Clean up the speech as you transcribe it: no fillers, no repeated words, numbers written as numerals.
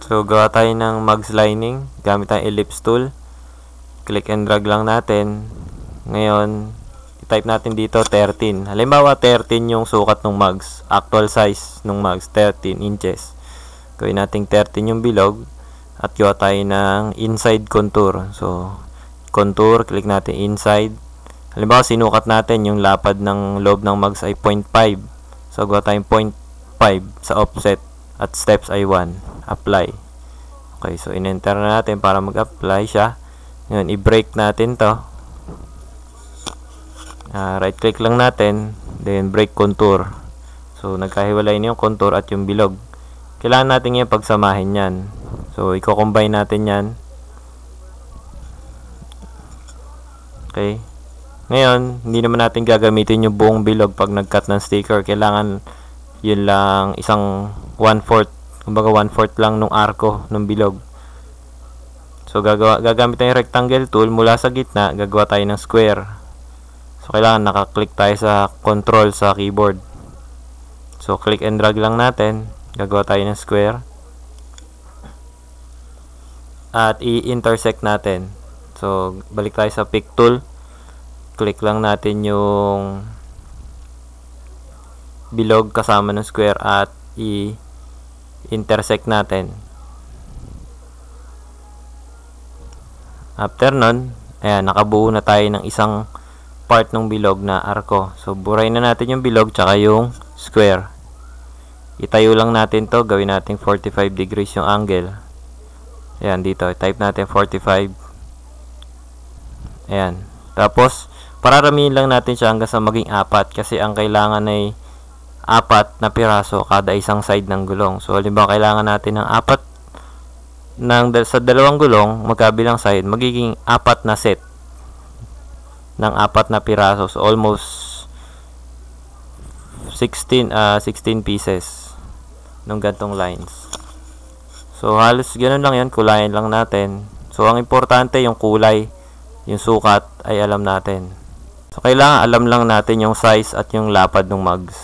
So, gawa tayo ng mugs lining. Gamit tayong ellipse tool. Click and drag lang natin. Ngayon, i-type natin dito 13. Halimbawa, 13 yung sukat ng mugs. Actual size ng mugs, 13 inches. Gawin natin 13 yung bilog. At gawa tayo ng inside contour. So, contour, click natin inside. Halimbawa, sinukat natin yung lapad ng loob ng mugs ay 0.5. So, gawa tayong 0.5 sa offset. At steps ay 1. Apply. Okay, so in-enter na natin para mag-apply siya. Ngayon, i-break natin to. Right click lang natin. Then, break contour. So, nagkahiwalay na yung contour at yung bilog. Kailangan natin yung pagsamahin yan. So, i-combine natin yan. Okay. Ngayon, hindi naman natin gagamitin yung buong bilog pag nag-cut ng sticker. Kailangan yun lang isang 1/4. Kumbaga 1/4 lang nung arko ng bilog. So, gagamit tayo yung rectangle tool. Mula sa gitna, gagawa tayo ng square. So, kailangan nakaklik tayo sa control sa keyboard. So, click and drag lang natin. Gagawa tayo ng square. At i-intersect natin. So, balik tayo sa pick tool. Click lang natin yung bilog kasama ng square at i-intersect natin. After nun, ayan, nakabuo na tayo ng isang part ng bilog na arko. So, buray na natin yung bilog tsaka yung square. Itayo lang natin to, gawin natin 45 degrees yung angle. Ayan, dito, type natin 45. Ayan. Tapos, pararamihin lang natin siya hanggang sa maging 4 kasi ang kailangan ay 4 na piraso kada isang side ng gulong. So, halimbawa, kailangan natin ng 4 sa dalawang gulong, magkabilang side, magiging 4 na set ng 4 na piraso. So, almost 16 pieces ng gantong lines. So, halos ganun lang yan. Kulayan lang natin. So, ang importante, yung kulay, yung sukat, ay alam natin. So, kailangan alam lang natin yung size at yung lapad ng mugs.